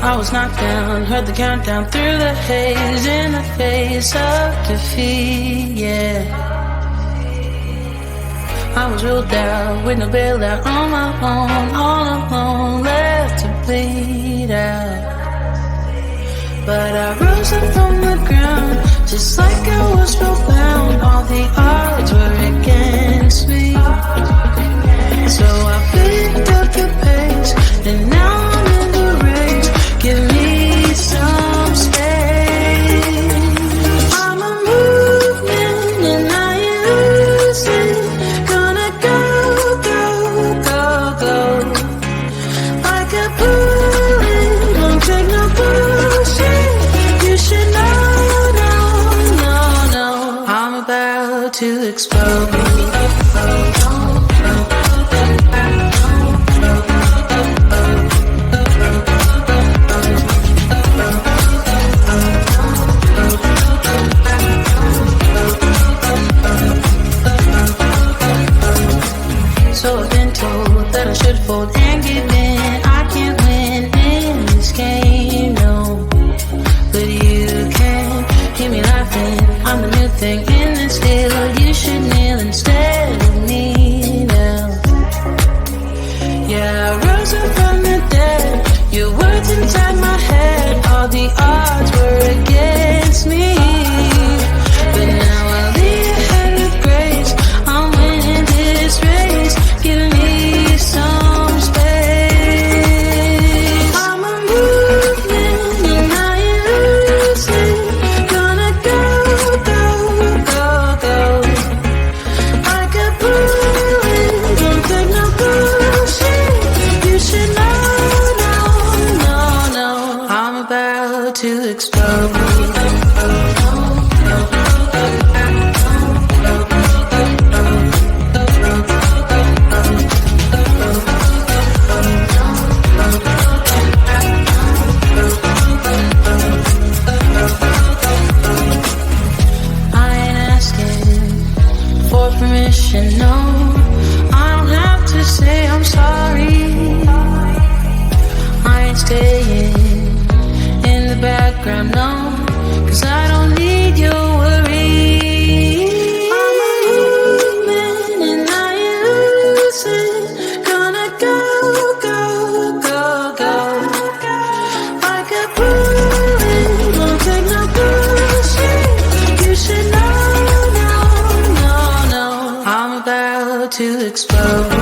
I was knocked down, heard the countdown through the haze, in the face of defeat, yeah. I was ruled out, with no bailout, on my own, all alone, left to bleed out. But I rose up from the ground, just like I was spellbound. All the odds were against me, so I picked up the pace, and now I'm in the race. Give me some space. I'm a movement and I ain't losing. Gonna go, go, go, go. Like a bullet, don't take no bullshit. You should know, no, no, no. I'm about to explode. So I've been told that I should fold and give in. I can't win in this game, no. But you can hear me laughing. I'm the new thing in this deal. You should kneel instead of me now. Yeah, I rose up from the dead. Your words inside my head. All the odds were against me, but now I'll lead ahead with grace. I'm winning this race. Give me some space. I'm a movement and I ain't losing. Gonna go, go, go, go. Like a bullet, don't take no bullshit. You should know, no, no, no. I'm about to explode. No, I don't have to say I'm sorry. I ain't staying in the background, no, 'cause I don't need your worry. I'm a movement and I ain't losing. Gonna go, go, go, go. Like a bullet, won't take no bullshit. You should know, I'm about to explode.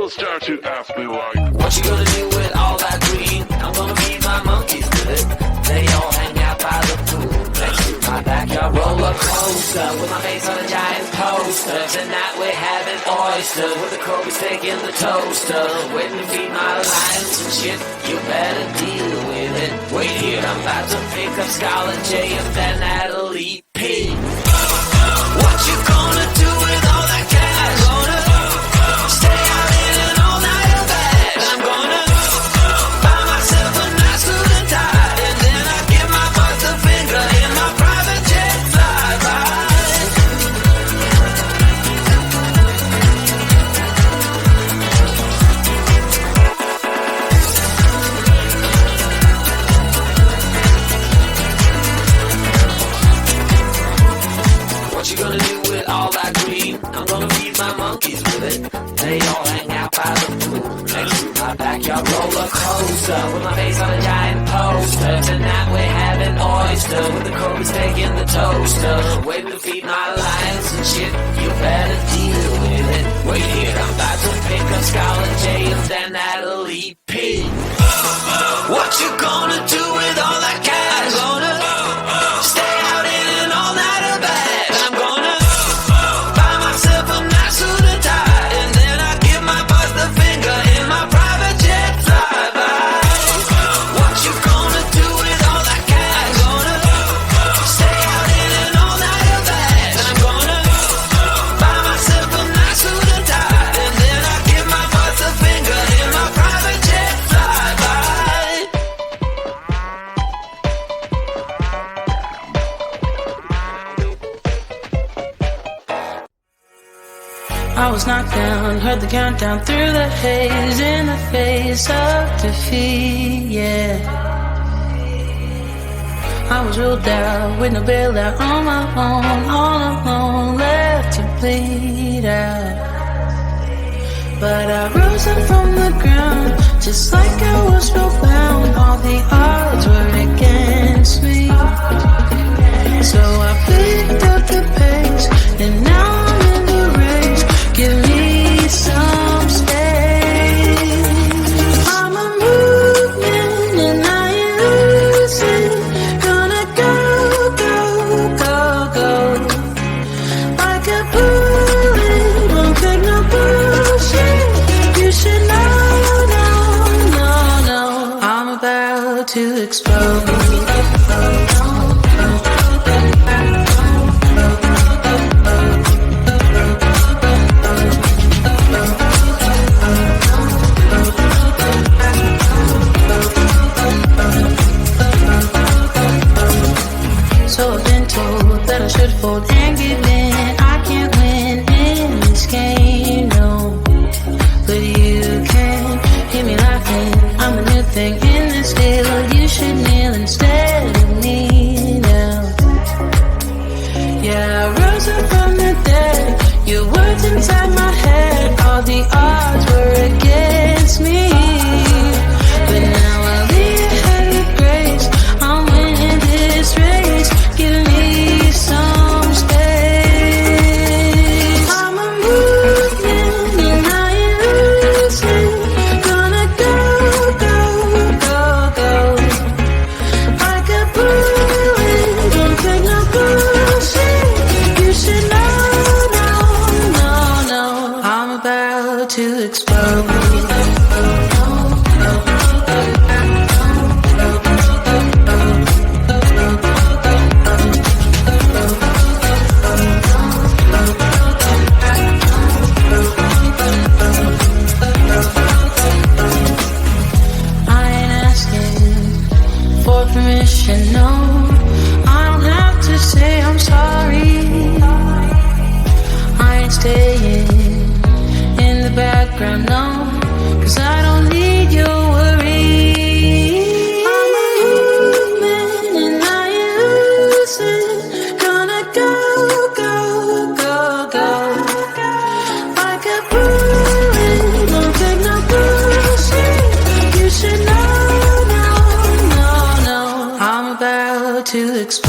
People start to ask me like, what you gonna do with all that green? I'm gonna feed my monkeys with it. They all hang out by the pool next to my backyard roller coaster with my face on a giant poster. Tonight we're having oysters with the Kobe's taking the toaster. Waiting to feed my lions and shit. You better deal with it. Wait here, I'm about to pick up Scarlett J and then Natalie P. What you gonna do with all that cash? Gonna stay out in an all-nighter bag. I'm gonna buy myself a nice suit and tie, and then I give my boss the finger in my private jet flyby. What you gonna do with all that green? I'm gonna feed my monkeys with it. They all hang out by the pool next to my backyard roller coaster with my face on a giant poster. Tonight we're having oyster with the Kobe's taking the toaster. Waiting to feed my lions and shit. You better deal with it. Wait here, I'm about to pick up Scarlett J and then Natalie P. What you gonna do with all that cash? Gonna stay out in an all-nighter bag. I'm gonna buy myself a nice suit and tie, and then I give my boss the finger in my private jet flyby. What you gonna do with all that cash? Gonna stay out in an all-nighter bag. I'm gonna buy myself a nice suit and tie, and then I give my boss the finger in my private jet flyby. I was knocked down, heard the countdown through the haze, in the face of defeat, yeah. I was ruled out, with no bailout, on my own, all alone, left to bleed out. But I rose up from the ground, just like I was spellbound. All the odds were against me, so I picked up the pace, and now I'm in the race. Give me some space. I'm a movement and I ain't losing. Gonna go, go, go, go. Like a bullet, won't take no bullshit. You should know, no, no, no. I'm about to explode. So I've been told that I should fold and give in. I can't win in this game, no. But you can hear me laughing. I'm a new thing in this deal. You should kneel instead of me now. Yeah, I rose up from the dead. Your words inside my head. All the odds were against me, but now I'll lead ahead with grace. I'm winning this race. Give me some space. I'm a movement and I ain't losing. Gonna go, go, go, go. Like a bullet, don't take no bullshit. You should know, no, no, no. I'm about to explode. Permission, no, I don't have to say I'm sorry. I ain't staying in the background, no, 'cause I don't need your worry. I'm a movement and I ain't losing. Gonna go, go, go, go. Like a bullet, don't take no bullshit. You should know, no, no, no. I'm about to explode.